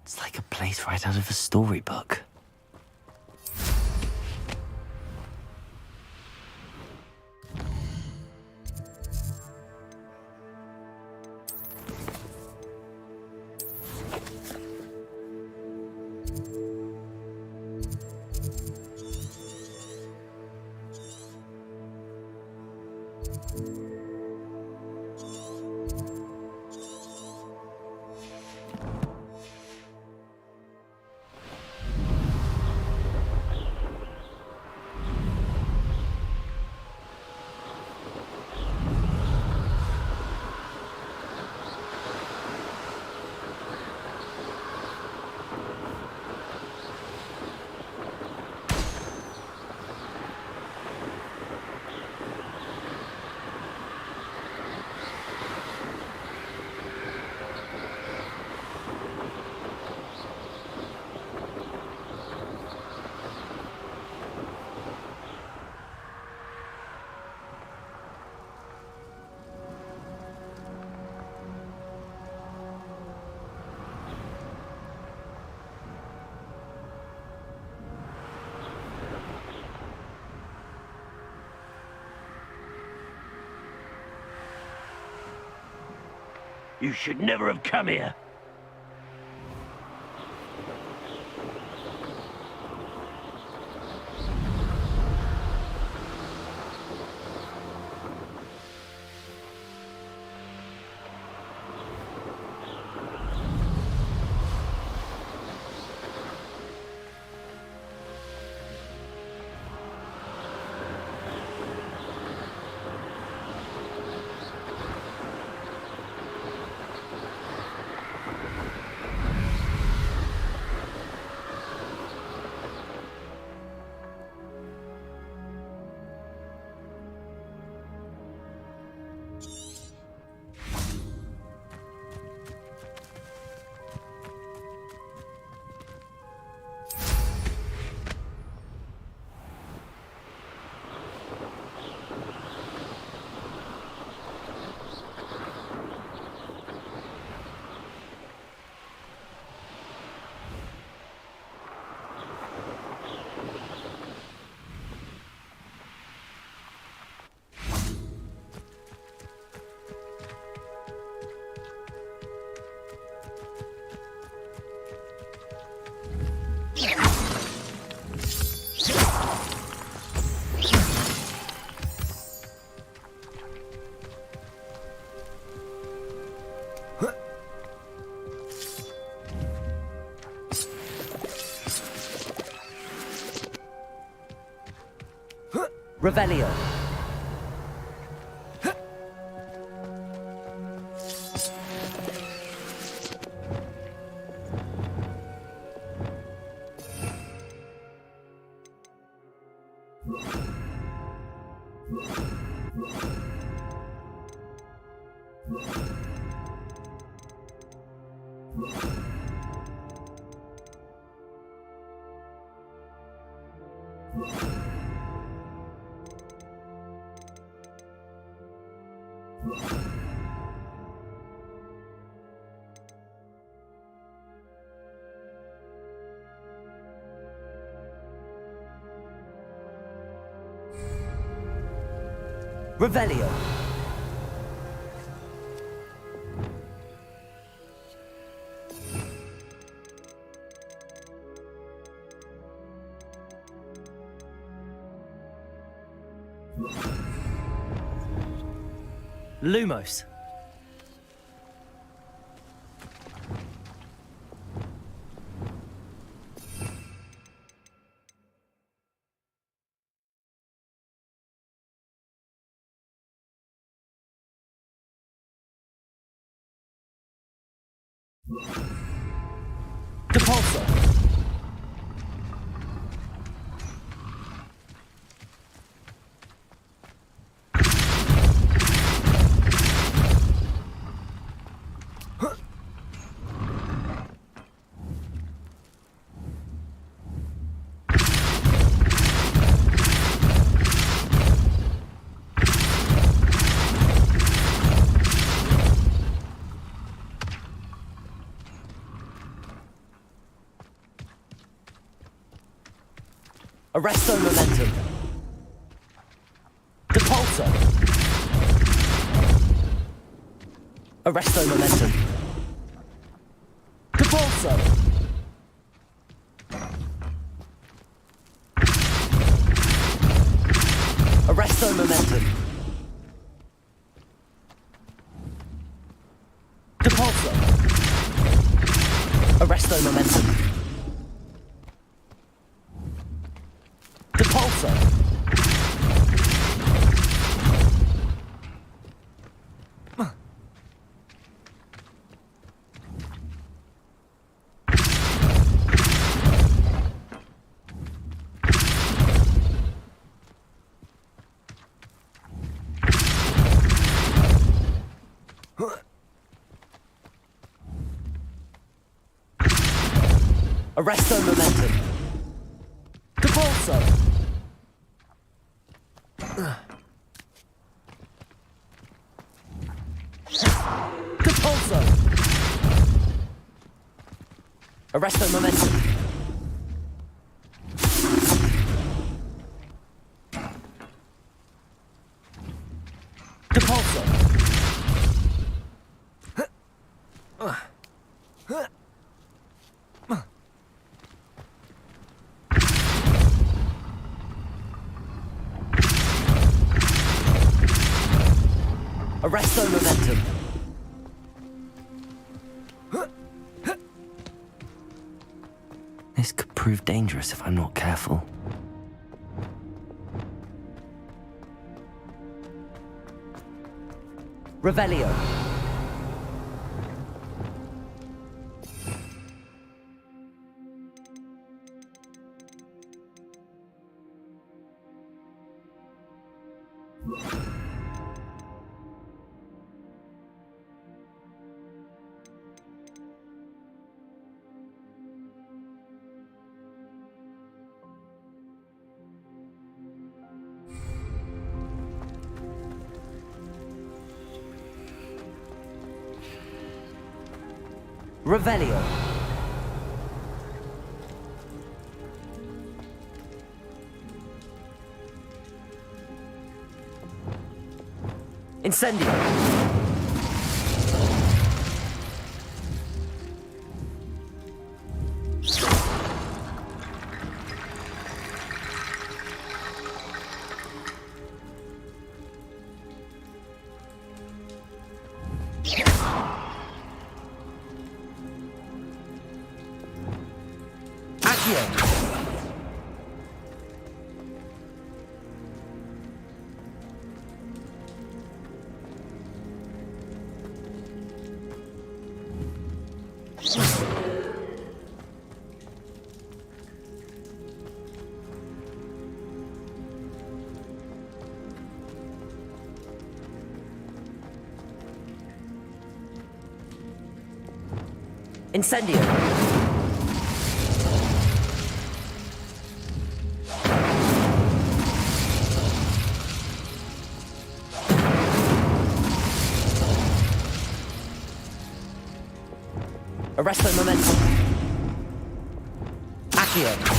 It's like a place right out of a storybook. You should never have come here. Revelio. Revelio. Lumos. Depulso. Arresto momentum. Depulso. Arresto momentum. Depulso. Arresto momentum. Depulso. Arresto momentum. Depulso. Arresto momentum. Depulso. Depulso. Arresto momentum. Depulso. Arresto momentum. This could prove dangerous if I'm not careful. Revelio. Revelio. Incendio. Incendio. Arresto momentum. Accio.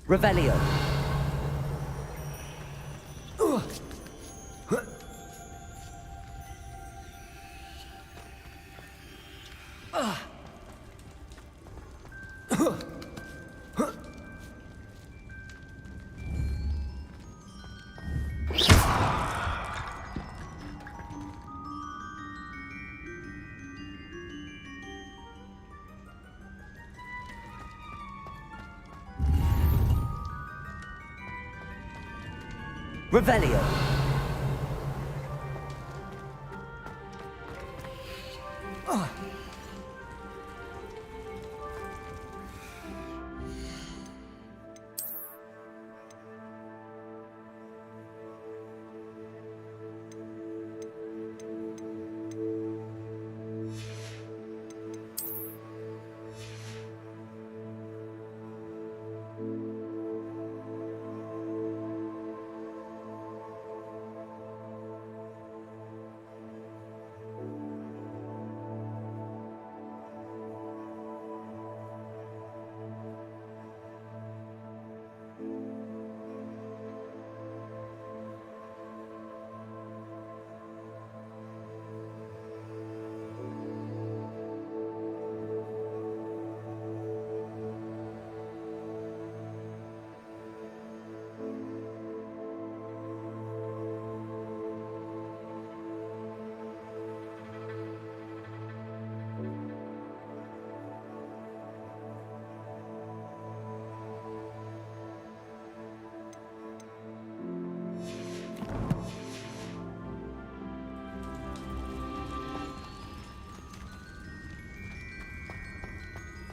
Revelio. Revelio.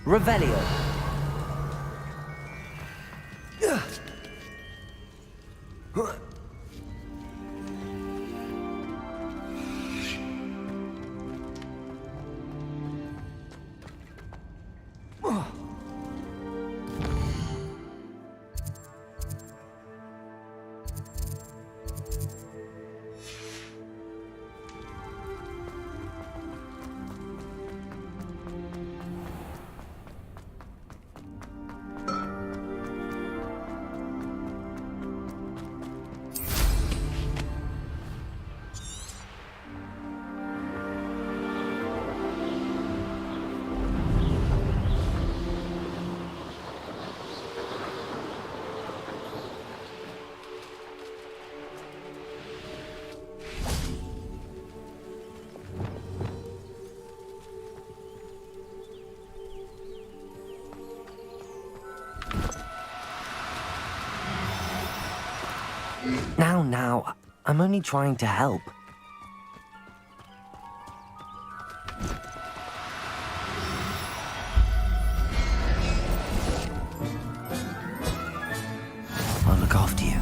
Revelio. Now, I'm only trying to help. I'll look after you.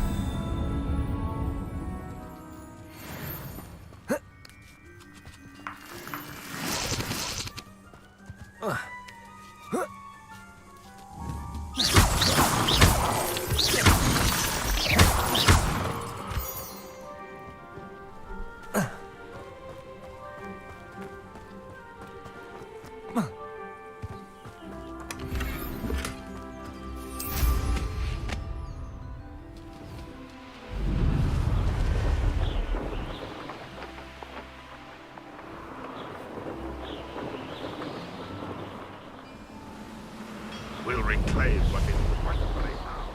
We'll reclaim what is rightfully ours.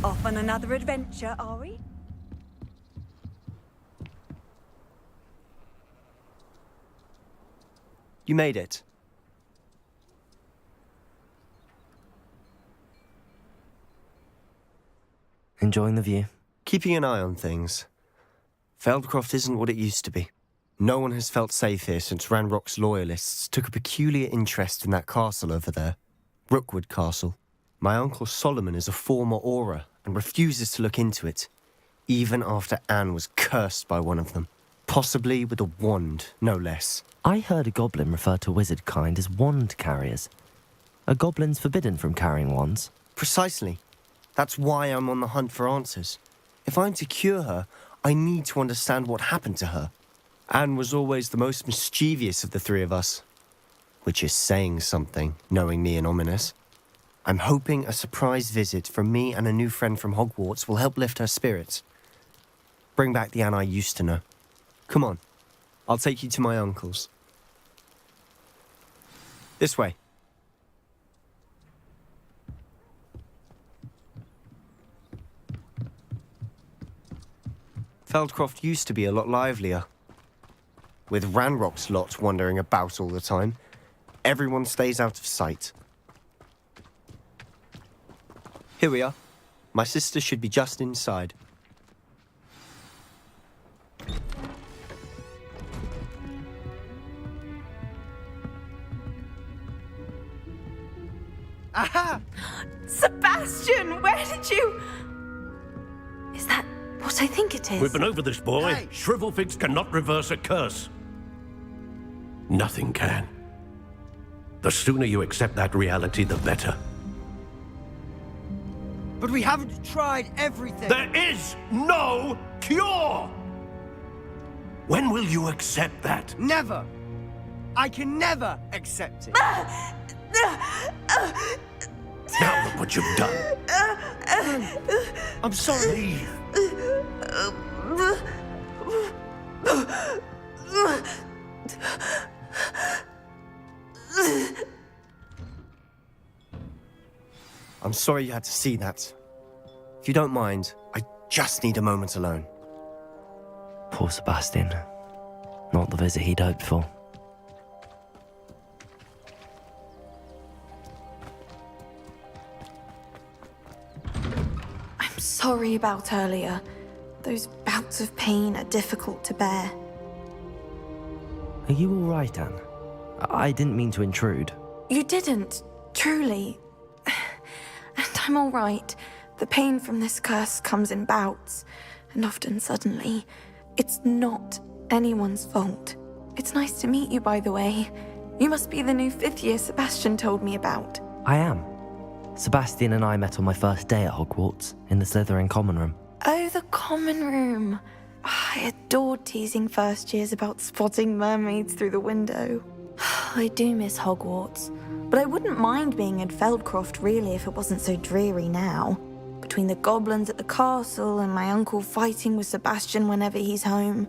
Off on another adventure, are we? You made it. Enjoying the view? Keeping an eye on things. Feldcroft isn't what it used to be. No one has felt safe here since Ranrock's loyalists took a peculiar interest in that castle over there. Rookwood Castle. My uncle Solomon is a former Auror and refuses to look into it, even after Anne was cursed by one of them. Possibly with a wand, no less. I heard a goblin refer to wizard kind as wand carriers. Are goblins forbidden from carrying wands? Precisely. That's why I'm on the hunt for answers. If I'm to cure her, I need to understand what happened to her. Anne was always the most mischievous of the three of us. Which is saying something, knowing me and Ominous. I'm hoping a surprise visit from me and a new friend from Hogwarts will help lift her spirits. Bring back the Anne I used to know. Come on, I'll take you to my uncle's. This way. Feldcroft used to be a lot livelier. With Ranrock's lot wandering about all the time, everyone stays out of sight. Here we are. My sister should be just inside. Aha! Sebastian, where did you... Is that what I think it is? We've been over this, boy. Hey. Shrivelfigs cannot reverse a curse. Nothing can. The sooner you accept that reality, the better. But we haven't tried everything. There is no cure! When will you accept that? Never. I can never accept it. Now look what you've done. I'm sorry. Leave. I'm sorry you had to see that. If you don't mind, I just need a moment alone. Poor Sebastian. Not the visit he'd hoped for. I'm sorry about earlier. Those bouts of pain are difficult to bear. Are you all right, Anne? I didn't mean to intrude. You didn't, truly. And I'm all right. The pain from this curse comes in bouts, and often suddenly. It's not anyone's fault. It's nice to meet you, by the way. You must be the new 5th year Sebastian told me about. I am. Sebastian and I met on my first day at Hogwarts, in the Slytherin common room. Oh, the common room. I adored teasing first years about spotting mermaids through the window. I do miss Hogwarts, but I wouldn't mind being in Feldcroft really if it wasn't so dreary now. Between the goblins at the castle and my uncle fighting with Sebastian whenever he's home,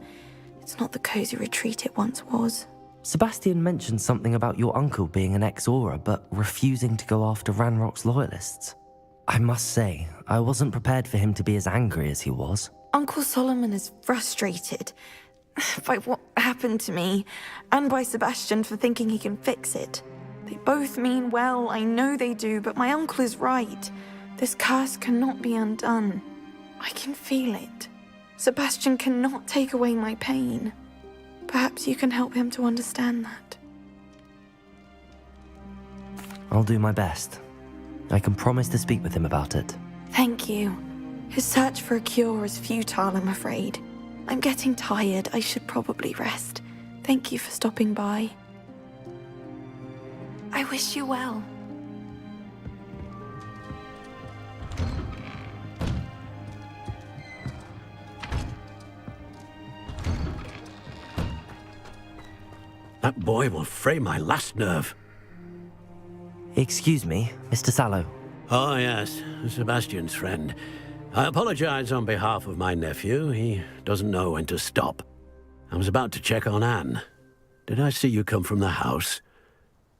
it's not the cozy retreat it once was. Sebastian mentioned something about your uncle being an ex-Auror, but refusing to go after Ranrock's loyalists. I must say, I wasn't prepared for him to be as angry as he was. Uncle Solomon is frustrated by what happened to me, and by Sebastian for thinking he can fix it. They both mean well, I know they do, but my uncle is right. This curse cannot be undone. I can feel it. Sebastian cannot take away my pain. Perhaps you can help him to understand that. I'll do my best. I can promise to speak with him about it. Thank you. His search for a cure is futile, I'm afraid. I'm getting tired. I should probably rest. Thank you for stopping by. I wish you well. That boy will fray my last nerve. Excuse me, Mr. Sallow. Oh, yes, Sebastian's friend. I apologize on behalf of my nephew. He doesn't know when to stop. I was about to check on Anne. Did I see you come from the house?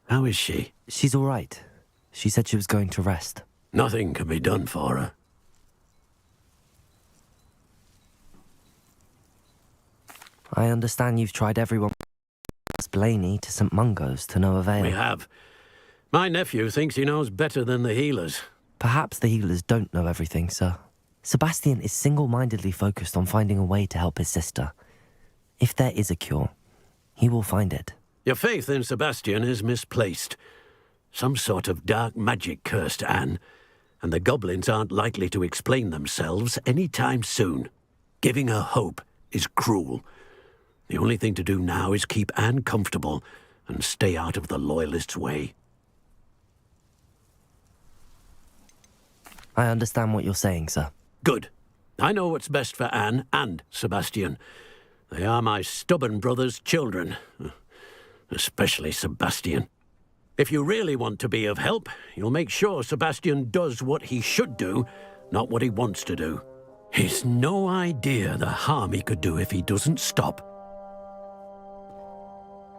How is she? She's all right. She said she was going to rest. Nothing can be done for her. I understand you've tried everyone from Blaney to St. Mungo's to no avail. We have. My nephew thinks he knows better than the healers. Perhaps the healers don't know everything, sir. Sebastian is single-mindedly focused on finding a way to help his sister. If there is a cure, he will find it. Your faith in Sebastian is misplaced. Some sort of dark magic cursed Anne, and the goblins aren't likely to explain themselves any time soon. Giving her hope is cruel. The only thing to do now is keep Anne comfortable and stay out of the Loyalists' way. I understand what you're saying, sir. Good. I know what's best for Anne and Sebastian. They are my stubborn brother's children. Especially Sebastian. If you really want to be of help, you'll make sure Sebastian does what he should do, not what he wants to do. He's no idea the harm he could do if he doesn't stop.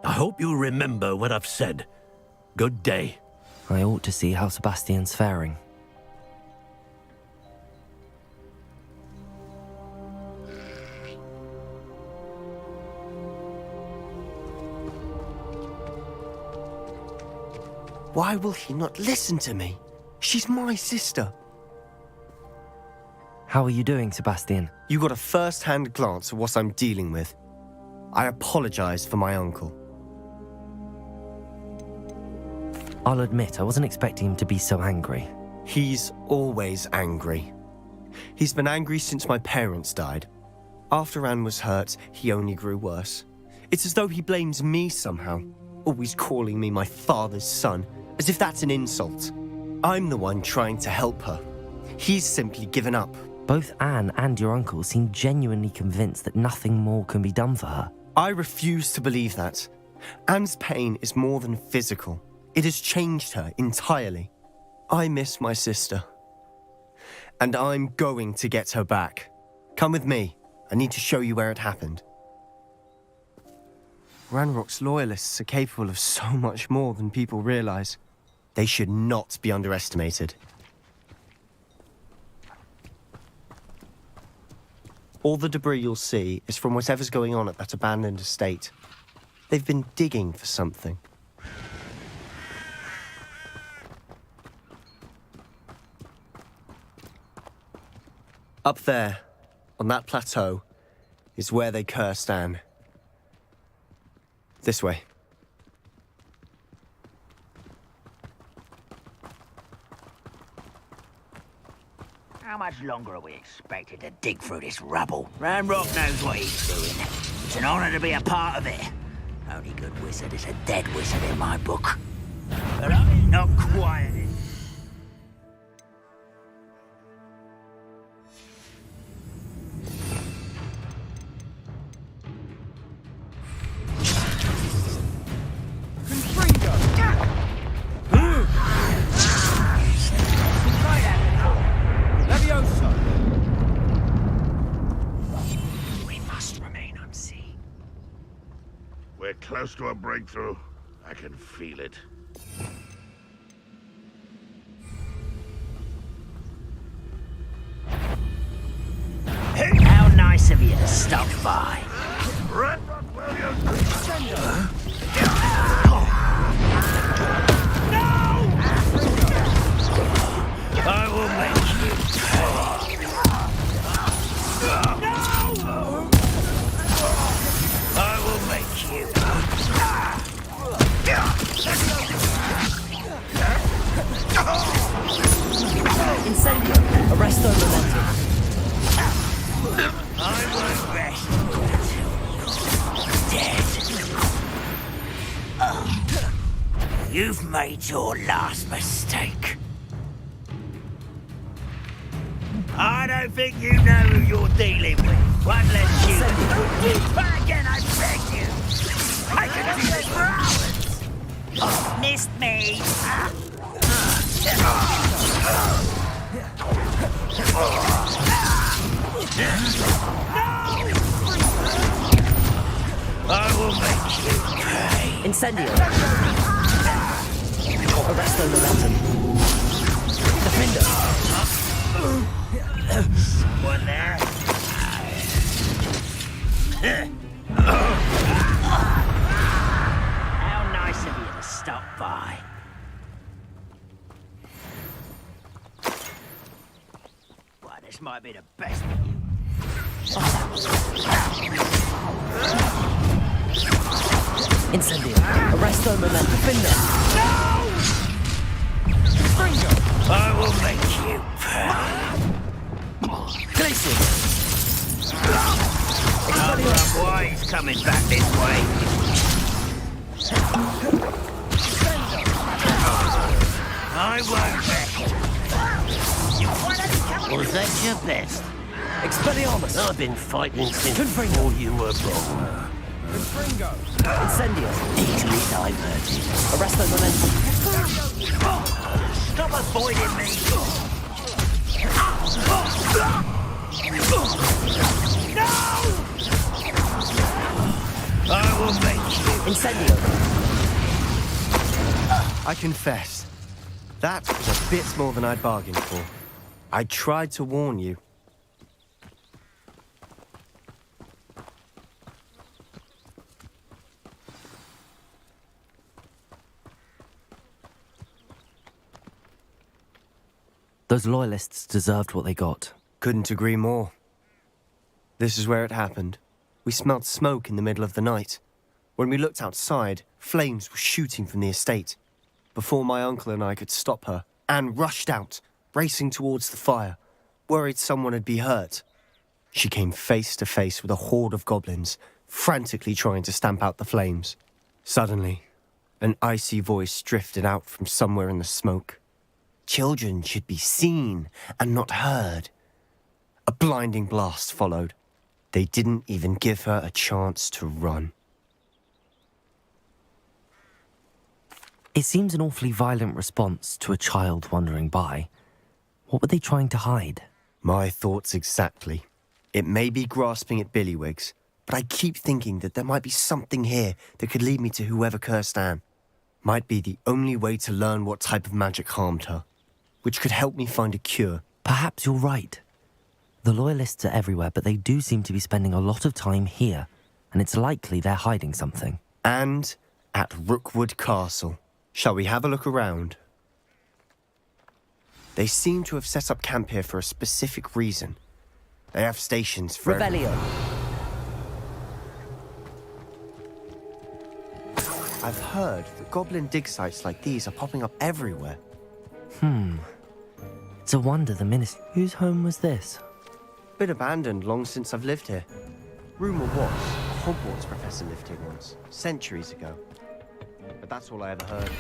I hope you remember what I've said. Good day. I ought to see how Sebastian's faring. Why will he not listen to me? She's my sister. How are you doing, Sebastian? You got a first-hand glance at what I'm dealing with. I apologize for my uncle. I'll admit, I wasn't expecting him to be so angry. He's always angry. He's been angry since my parents died. After Anne was hurt, he only grew worse. It's as though he blames me somehow, always calling me my father's son, as if that's an insult. I'm the one trying to help her. He's simply given up. Both Anne and your uncle seem genuinely convinced that nothing more can be done for her. I refuse to believe that. Anne's pain is more than physical. It has changed her entirely. I miss my sister. And I'm going to get her back. Come with me. I need to show you where it happened. Ranrock's loyalists are capable of so much more than people realize. They should not be underestimated. All the debris you'll see is from whatever's going on at that abandoned estate. They've been digging for something. Up there, on that plateau, is where they cursed Anne. This way. How much longer are we expected to dig through this rubble? Ranrock knows what he's doing. It's an honor to be a part of it. Only good wizard is a dead wizard in my book. But I'm not quiet. We're close to a breakthrough. I can feel it. How nice of you to stop by. Ranrock Williams! I will make you pay. I will make you. Incendio, arresto momentum. I won't rest until you're dead. You've made your last mistake. I don't think you know who you're dealing with. One less you. Don't do that again, I beg you. I can do this for hours. Missed me. I will make you pay. Incendio. Arresto momentum. Defender. Someone there? How nice of you to stop by. Well, this might be the best of you. Incendio. Arresto momentum. Defender. I will make you pay. Glacier. Why he's coming back this way? I won't rest. Was that your best? Expelliarmus! I've been fighting since Confringo. before you were born. Incendio! Easily diverted. Arresto momentum! Stop avoiding me! I will make you. Incendio! I confess, that was a bit more than I'd bargained for. I tried to warn you. Those loyalists deserved what they got. Couldn't agree more. This is where it happened. We smelled smoke in the middle of the night. When we looked outside, flames were shooting from the estate. Before my uncle and I could stop her, Anne rushed out, racing towards the fire, worried someone had been hurt. She came face to face with a horde of goblins, frantically trying to stamp out the flames. Suddenly, an icy voice drifted out from somewhere in the smoke. Children should be seen and not heard. A blinding blast followed. They didn't even give her a chance to run. It seems an awfully violent response to a child wandering by. What were they trying to hide? My thoughts exactly. It may be grasping at billywhigs, but I keep thinking that there might be something here that could lead me to whoever cursed Anne. Might be the only way to learn what type of magic harmed her, which could help me find a cure. Perhaps you're right. The loyalists are everywhere, but they do seem to be spending a lot of time here, and it's likely they're hiding something. And at Rookwood Castle. Shall we have a look around? They seem to have set up camp here for a specific reason. They have stations for... Revelio! I've heard that goblin dig sites like these are popping up everywhere. It's a wonder the minister... Whose home was this? Been abandoned long since I've lived here. Rumour was, a Hogwarts professor lived here once, centuries ago. But that's all I ever heard.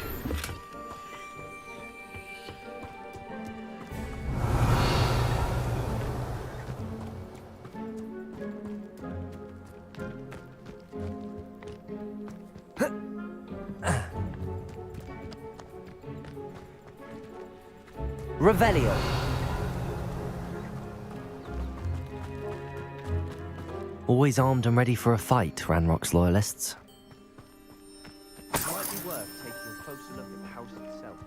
Revelio! Always armed and ready for a fight, Ranrock's loyalists. It might be worth taking a closer look at the house itself.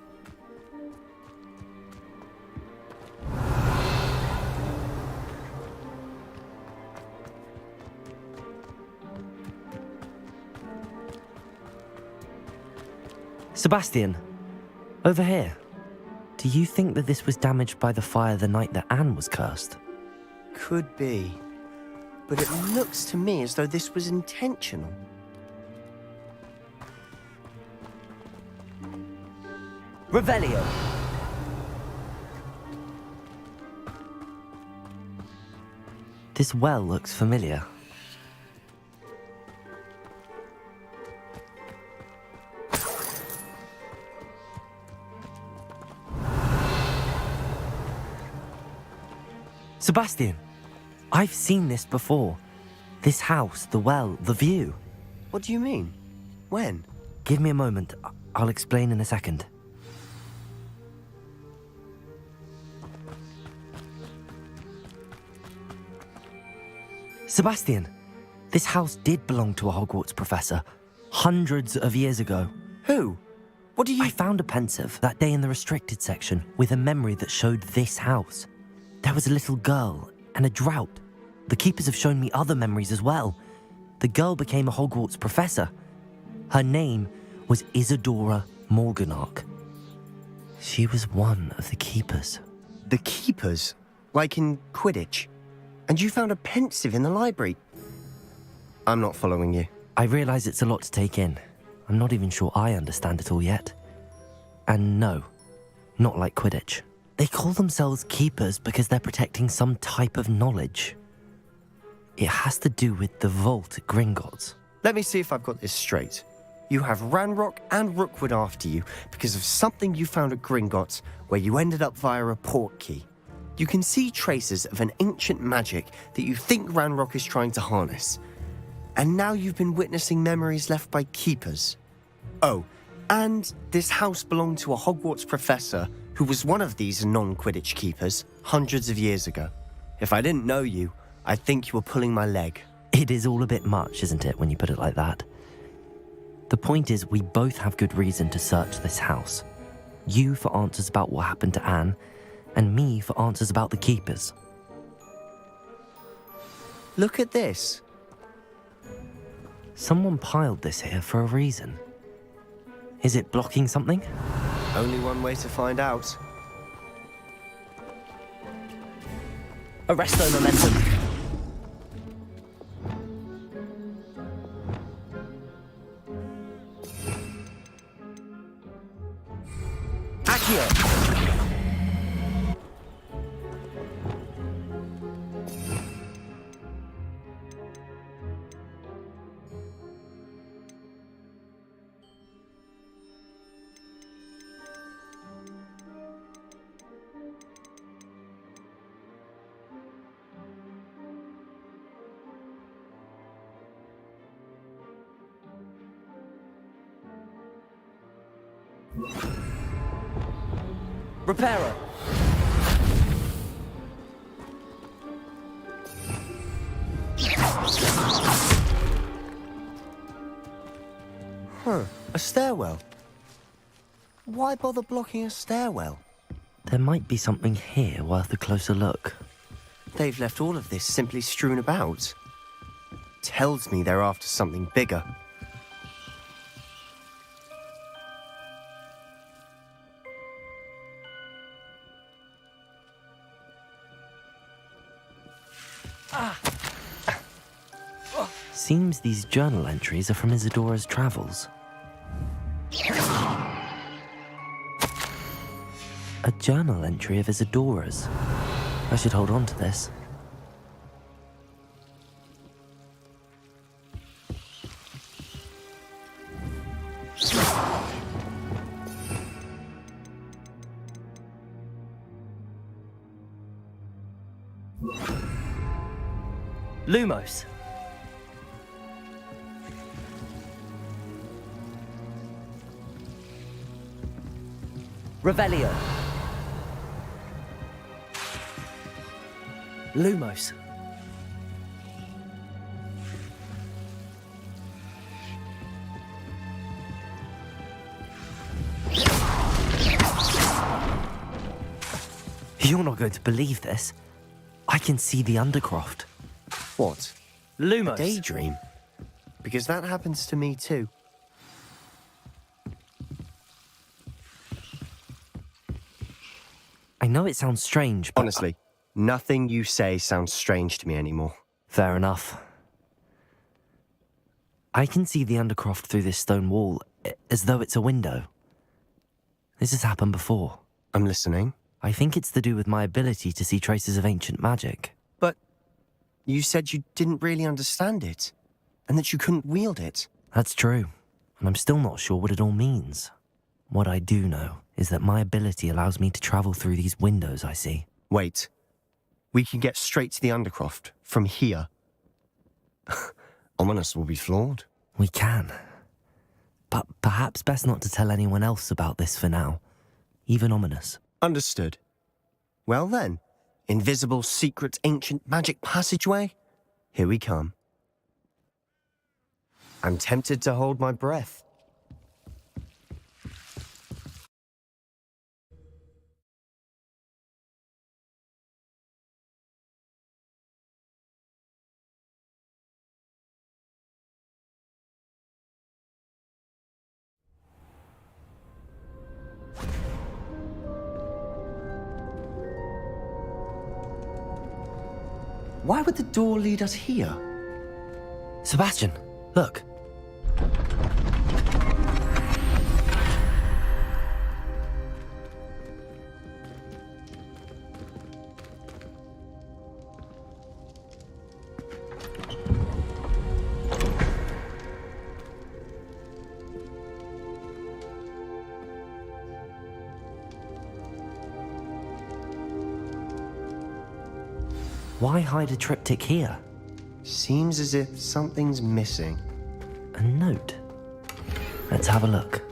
Sebastian, over here. Do you think that this was damaged by the fire the night that Anne was cursed? Could be. But it looks to me as though this was intentional. Revelio! This well looks familiar. Sebastian, I've seen this before. This house, the well, the view. What do you mean? When? Give me a moment. I'll explain in a second. Sebastian, this house did belong to a Hogwarts professor hundreds of years ago. Who? What do you... I found a pensive that day in the restricted section with a memory that showed this house. There was a little girl and a drought. The keepers have shown me other memories as well. The girl became a Hogwarts professor. Her name was Isadora Morganach. She was one of the keepers. The keepers? Like in Quidditch? And you found a pensive in the library? I'm not following you. I realize it's a lot to take in. I'm not even sure I understand it all yet. And no, not like Quidditch. They call themselves keepers because they're protecting some type of knowledge. It has to do with the vault at Gringotts. Let me see if I've got this straight. You have Ranrock and Rookwood after you because of something you found at Gringotts where you ended up via a port key. You can see traces of an ancient magic that you think Ranrock is trying to harness. And now you've been witnessing memories left by keepers. Oh, and this house belonged to a Hogwarts professor who was one of these non-Quidditch keepers hundreds of years ago. If I didn't know you, I'd think you were pulling my leg. It is all a bit much, isn't it, when you put it like that? The point is, we both have good reason to search this house. You for answers about what happened to Anne, and me for answers about the keepers. Look at this. Someone piled this here for a reason. Is it blocking something? Only one way to find out. Arresto momentum. Accio. Reparo. A stairwell. Why bother blocking a stairwell? There might be something here worth a closer look. They've left all of this simply strewn about. Tells me they're after something bigger. Seems these journal entries are from Isadora's travels. A journal entry of Isadora's. I should hold on to this. Lumos. Revelio. Lumos. You're not going to believe this. I can see the Undercroft. What? Lumos. Daydream? Because that happens to me too. I know it sounds strange, but... Honestly, nothing you say sounds strange to me anymore. Fair enough. I can see the Undercroft through this stone wall, as though it's a window. This has happened before. I'm listening. I think it's to do with my ability to see traces of ancient magic. But you said you didn't really understand it, and that you couldn't wield it. That's true, and I'm still not sure what it all means. What I do know is that my ability allows me to travel through these windows I see. Wait. We can get straight to the Undercroft from here. Ominous will be flawed. We can. But perhaps best not to tell anyone else about this for now. Even Ominous. Understood. Well then, invisible, secret, ancient magic passageway? Here we come. I'm tempted to hold my breath. Why would the door lead us here? Sebastian, look. Why hide a triptych here? Seems as if something's missing. A note. Let's have a look.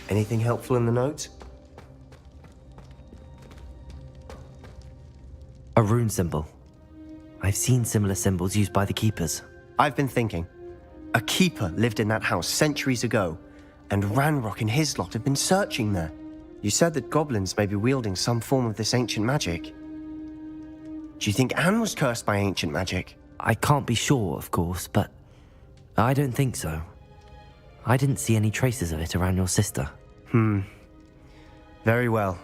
Anything helpful in the note? A rune symbol. I've seen similar symbols used by the keepers. I've been thinking. A keeper lived in that house centuries ago, and Ranrock and his lot have been searching there. You said that goblins may be wielding some form of this ancient magic. Do you think Anne was cursed by ancient magic? I can't be sure, of course, but I don't think so. I didn't see any traces of it around your sister. Very well.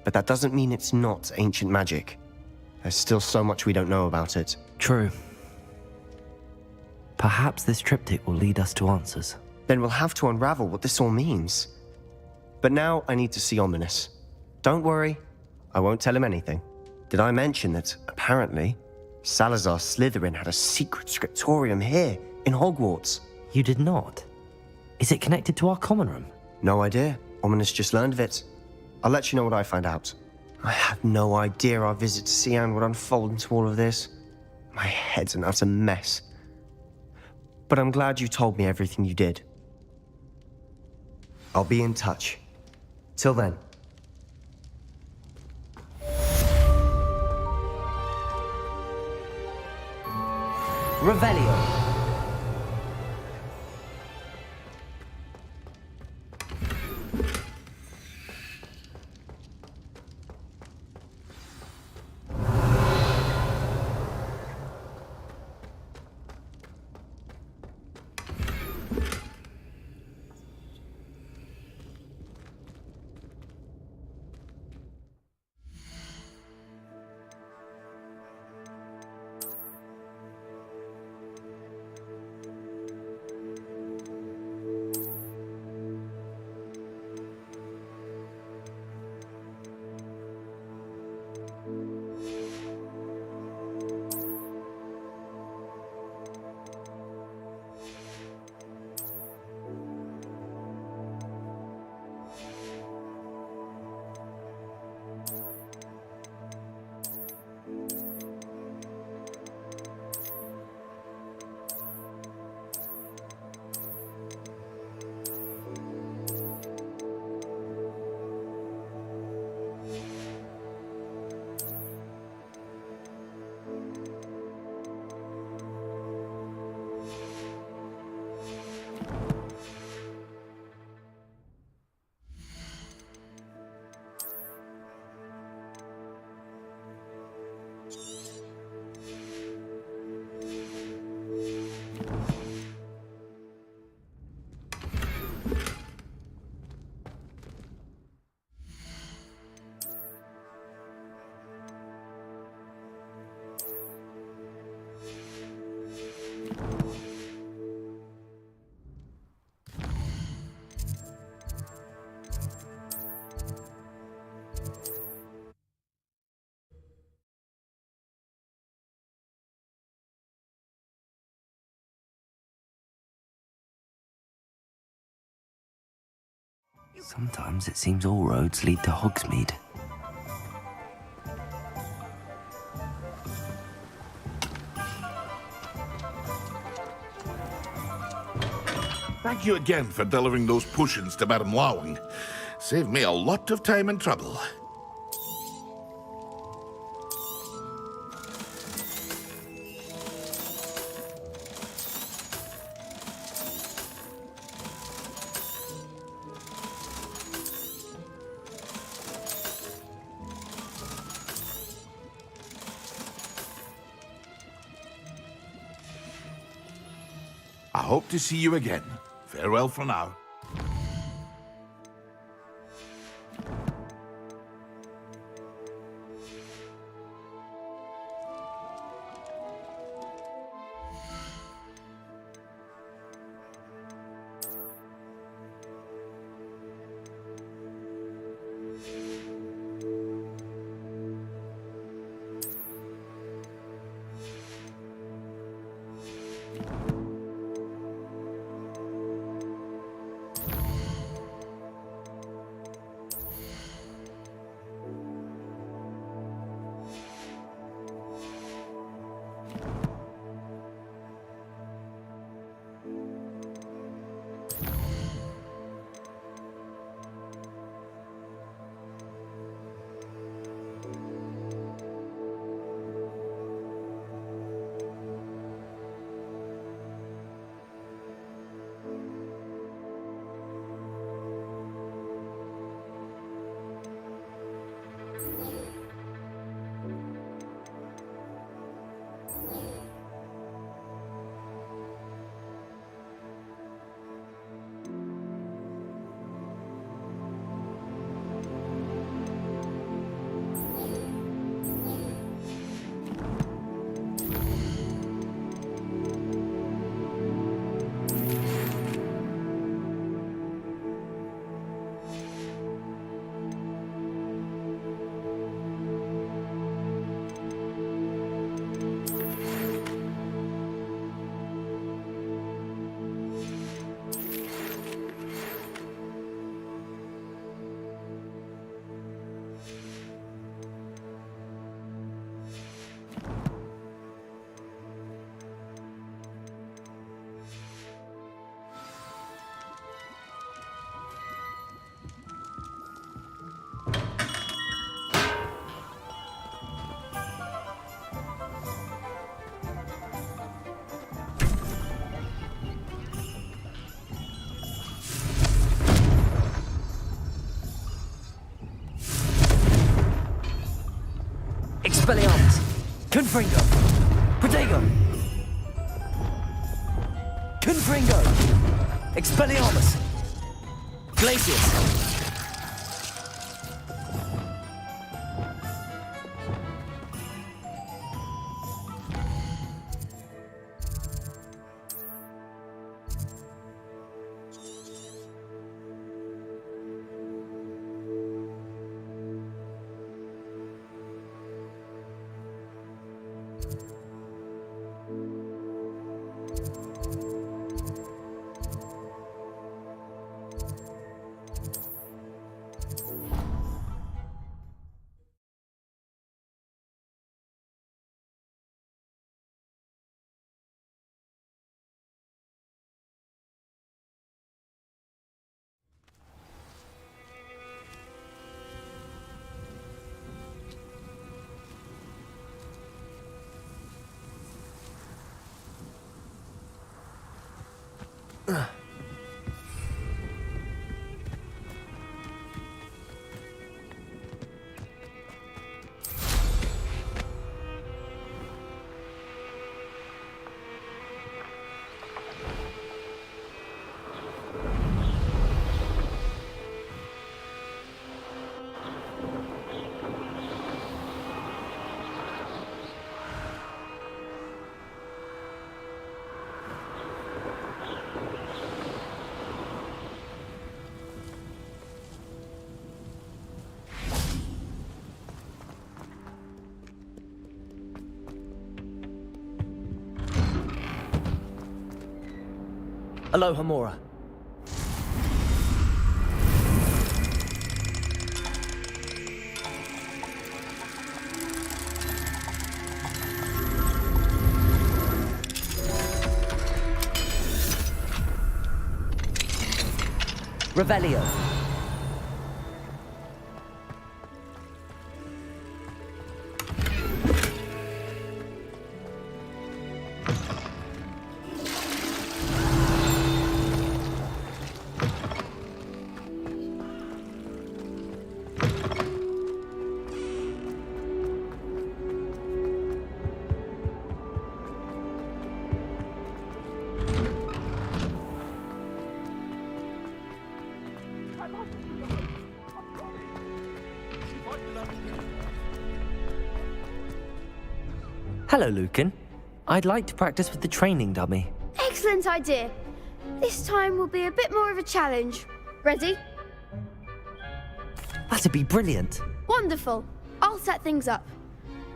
But that doesn't mean it's not ancient magic. There's still so much we don't know about it. True. Perhaps this triptych will lead us to answers. Then we'll have to unravel what this all means. But now I need to see Ominous. Don't worry, I won't tell him anything. Did I mention that, apparently, Salazar Slytherin had a secret scriptorium here, in Hogwarts? You did not? Is it connected to our common room? No idea. Ominous just learned of it. I'll let you know what I find out. I had no idea our visit to Cian would unfold into all of this. My head's an utter mess. But I'm glad you told me everything you did. I'll be in touch. Till then. Revelio. Sometimes it seems all roads lead to Hogsmeade. Thank you again for delivering those potions to Madame Lawing. Saved me a lot of time and trouble. I hope to see you again. Farewell for now. Confringo! Protego! Confringo! Expelliarmus! Glacius! Aloha Mora. Revelio. Hello, Lucan. I'd like to practice with the training dummy. Excellent idea. This time will be a bit more of a challenge. Ready? That'd be brilliant. Wonderful. I'll set things up.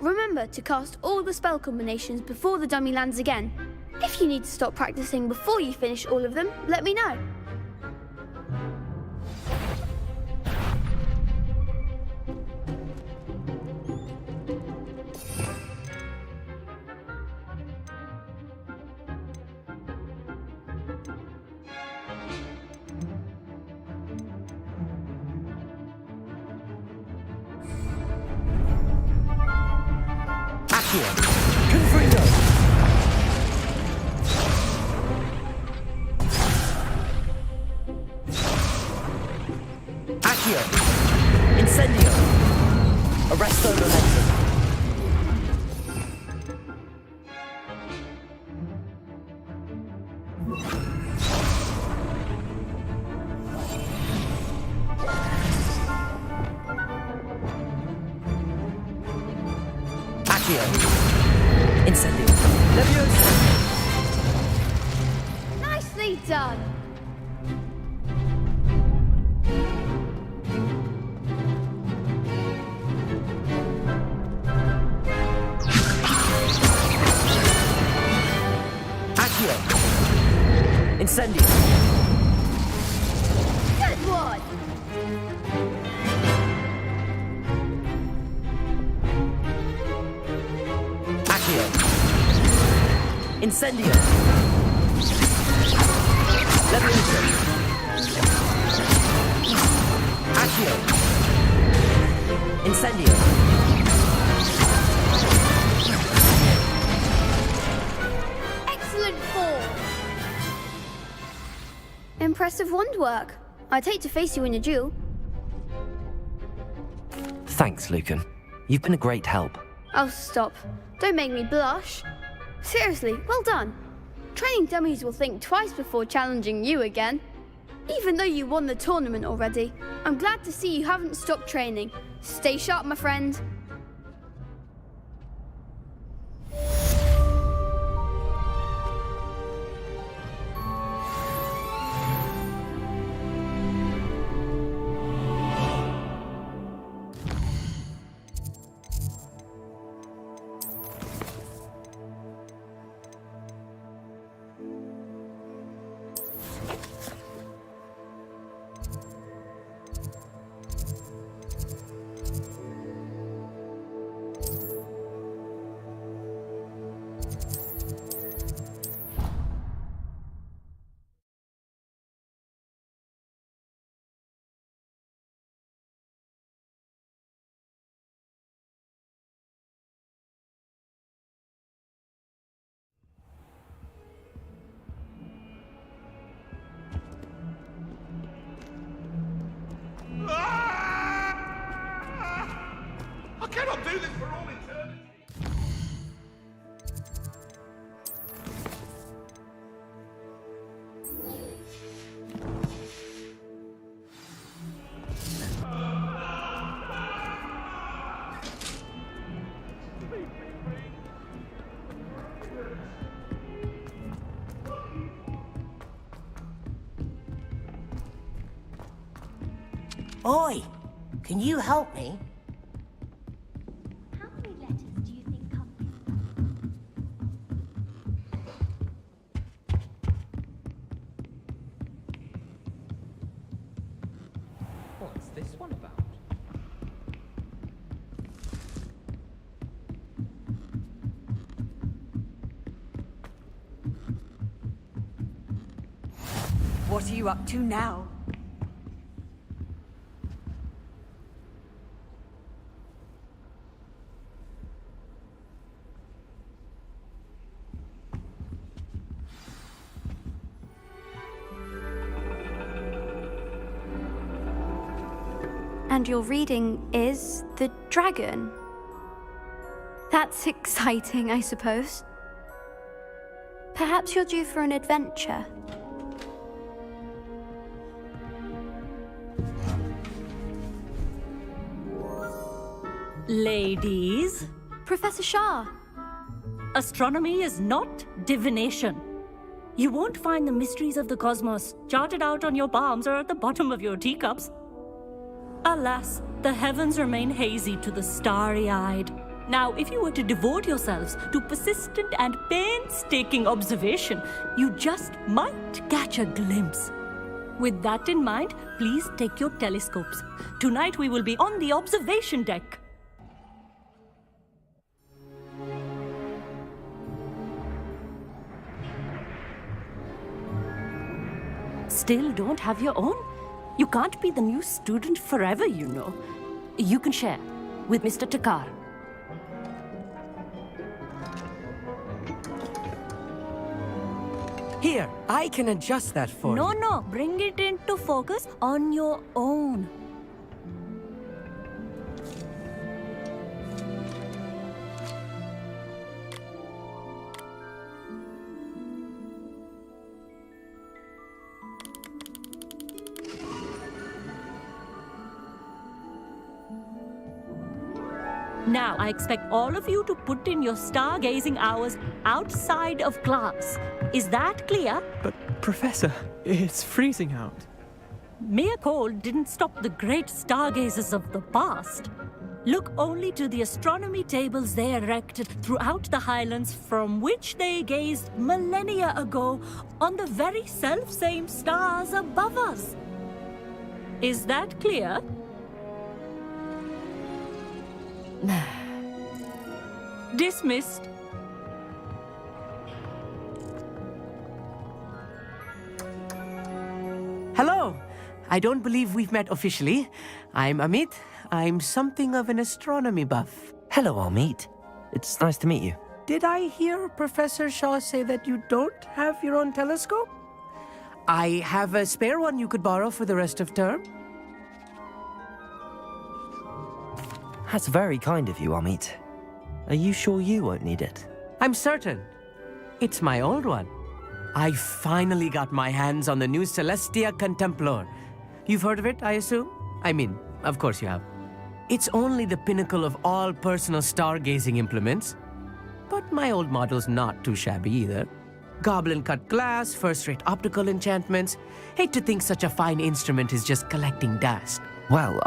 Remember to cast all the spell combinations before the dummy lands again. If you need to stop practicing before you finish all of them, let me know. Confringo! Accio! Incendio! Arresto Momentum! Accio! Incendio! Leviosa! Nicely done. Accio! Incendio! Good one. Accio! Incendio! Leviosa! Accio! Incendio! Excellent form. Impressive wand work. I'd hate to face you in a duel. Thanks, Lucan. You've been a great help. Oh, stop. Don't make me blush. Seriously, well done. Training dummies will think twice before challenging you again. Even though you won the tournament already, I'm glad to see you haven't stopped training. Stay sharp, my friend. I cannot do this for all eternity. Oi! Can you help me? How many letters do you think come? What's this one about? What are you up to now? And your reading is the dragon. That's exciting, I suppose. Perhaps you're due for an adventure. Ladies, Professor Shah. astronomy is not divination. You won't find the mysteries of the cosmos charted out on your palms or at the bottom of your teacups. Alas, the heavens remain hazy to the starry-eyed. Now, if you were to devote yourselves to persistent and painstaking observation, you just might catch a glimpse. With that in mind, please take your telescopes. Tonight we will be on the observation deck. Still don't have your own? You can't be the new student forever, you know. You can share with Mr. Takar. Here, I can adjust that for you. No, bring it into focus on your own. Now, I expect all of you to put in your stargazing hours outside of class. Is that clear? But, Professor, it's freezing out. Mere cold didn't stop the great stargazers of the past. Look only to the astronomy tables they erected throughout the highlands from which they gazed millennia ago on the very self-same stars above us. Is that clear? Dismissed. Hello. I don't believe we've met officially. I'm Amit. I'm something of an astronomy buff. Hello, Amit. It's nice to meet you. Did I hear Professor Shaw say that you don't have your own telescope? I have a spare one you could borrow for the rest of term. That's very kind of you, Amit. Are you sure you won't need it? I'm certain. It's my old one. I finally got my hands on the new Celestia Contemplar. You've heard of it, I assume? I mean, of course you have. It's only the pinnacle of all personal stargazing implements. But my old model's not too shabby either. Goblin-cut glass, first-rate optical enchantments. Hate to think such a fine instrument is just collecting dust. Well,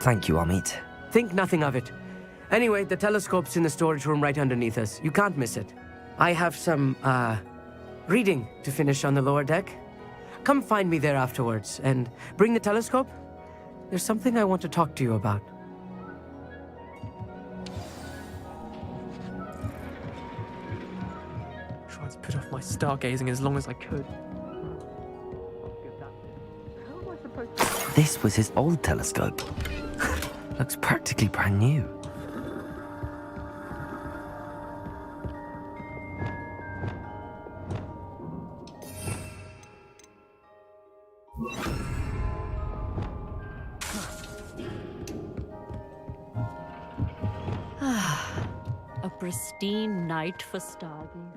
thank you, Amit. Think nothing of it. Anyway, the telescope's in the storage room right underneath us. You can't miss it. I have some, reading to finish on the lower deck. Come find me there afterwards, and bring the telescope. There's something I want to talk to you about. Tried to put off my stargazing as long as I could. This was his old telescope. Looks practically brand new. A pristine night for stargazing.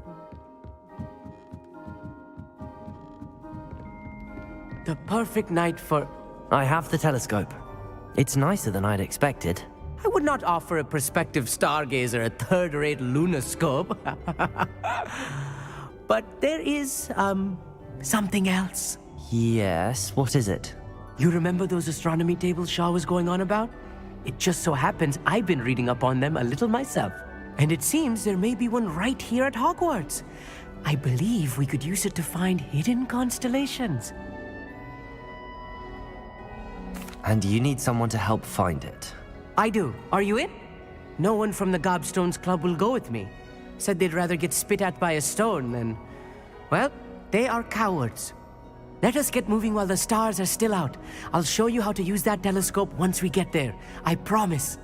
The perfect night for... I have the telescope. It's nicer than I'd expected. I would not offer a prospective stargazer a third-rate lunoscope. But there is, something else. Yes, what is it? You remember those astronomy tables Shaw was going on about? It just so happens I've been reading up on them a little myself. And it seems there may be one right here at Hogwarts. I believe we could use it to find hidden constellations. And you need someone to help find it. I do. Are you in? No one from the Gobstones Club will go with me. Said they'd rather get spit at by a stone than... Well, they are cowards. Let us get moving while the stars are still out. I'll show you how to use that telescope once we get there. I promise.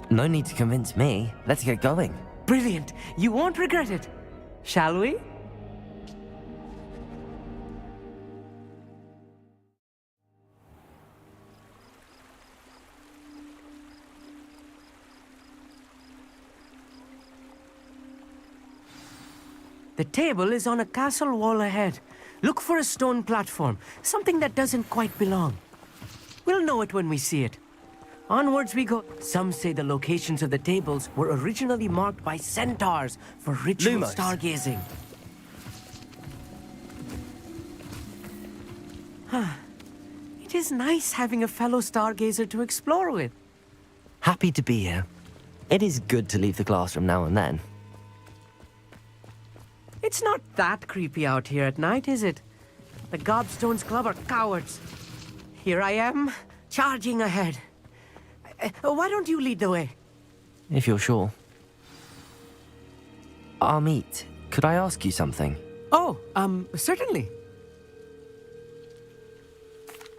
No need to convince me. Let's get going. Brilliant. You won't regret it. Shall we? The table is on a castle wall ahead. Look for a stone platform, something that doesn't quite belong. We'll know it when we see it. Onwards we go. Some say the locations of the tables were originally marked by centaurs for ritual Lumos. stargazing. It is nice having a fellow stargazer to explore with. Happy to be here. It is good to leave the classroom now and then. It's not that creepy out here at night, is it? The Gobstones Club are cowards. Here I am, charging ahead. Why don't you lead the way? If you're sure. Amit, could I ask you something? Oh, certainly.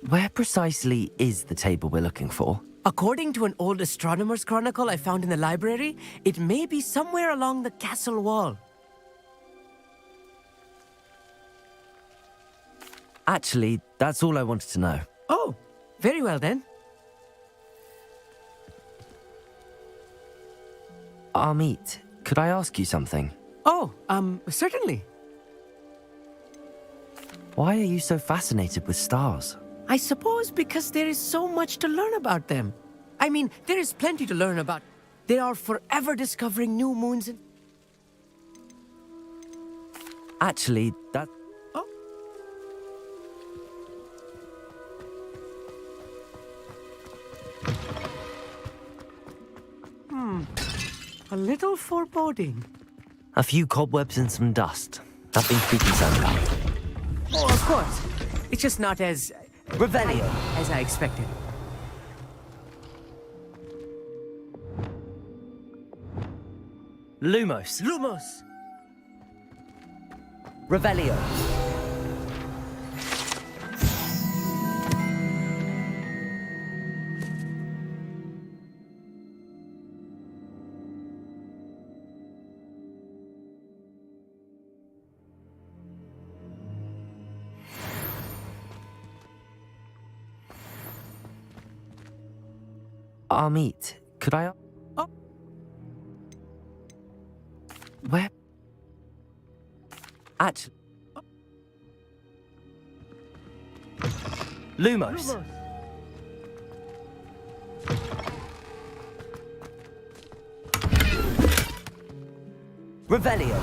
Where precisely is the table we're looking for? According to an old astronomer's chronicle I found in the library, it may be somewhere along the castle wall. Actually, that's all I wanted to know. Oh, very well then. Amit, could I ask you something? Oh, certainly. Why are you so fascinated with stars? I suppose because there is so much to learn about them. I mean, there is plenty to learn about. They are forever discovering new moons and... Actually, that... Oh. A little foreboding. A few cobwebs and some dust. Nothing to be concerned about. Oh, of course. It's just not as... Revelio. As I expected. Lumos. Lumos! Revelio. Amit, could I... Actually... Lumos. Revelio.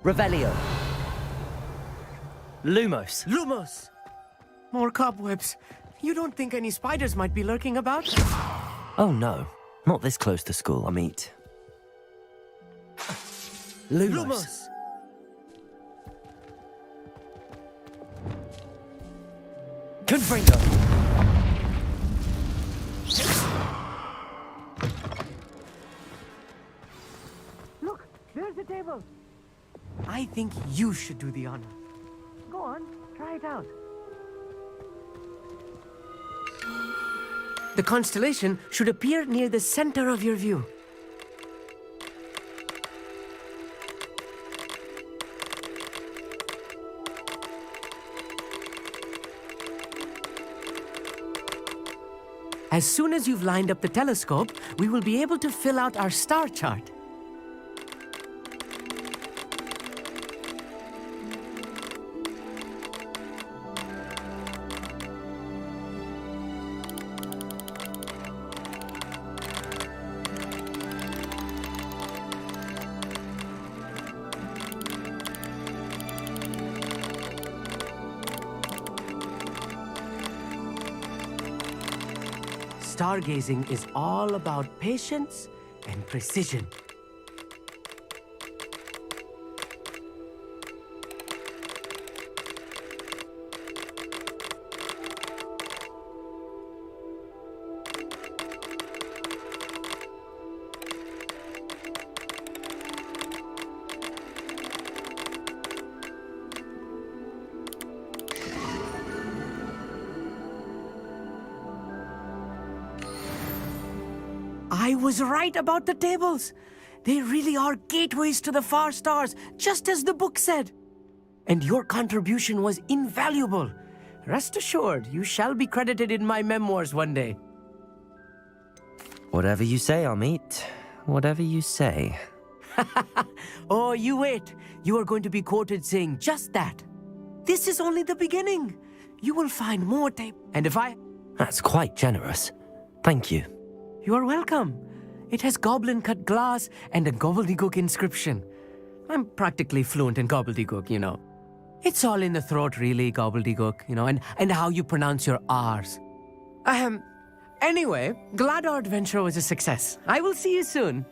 Revelio. Lumos. Lumos! More cobwebs. You don't think any spiders might be lurking about? Oh no, not this close to school, I meet. Lumos. Confringo. Look, there's the table. I think you should do the honor. Go on, try it out. The constellation should appear near the center of your view. As soon as you've lined up the telescope, we will be able to fill out our star chart. Stargazing is all about patience and precision. I was right about the tables. They really are gateways to the far stars, just as the book said. And your contribution was invaluable. Rest assured, you shall be credited in my memoirs one day. Whatever you say, Amit. Whatever you say. Oh, you wait. You are going to be quoted saying just that. This is only the beginning. You will find more tape. And if I... That's quite generous. Thank you. You are welcome. It has goblin-cut glass and a gobbledygook inscription. I'm practically fluent in gobbledygook, you know. It's all in the throat, really, gobbledygook, you know, and how you pronounce your R's. Anyway, glad our adventure was a success. I will see you soon.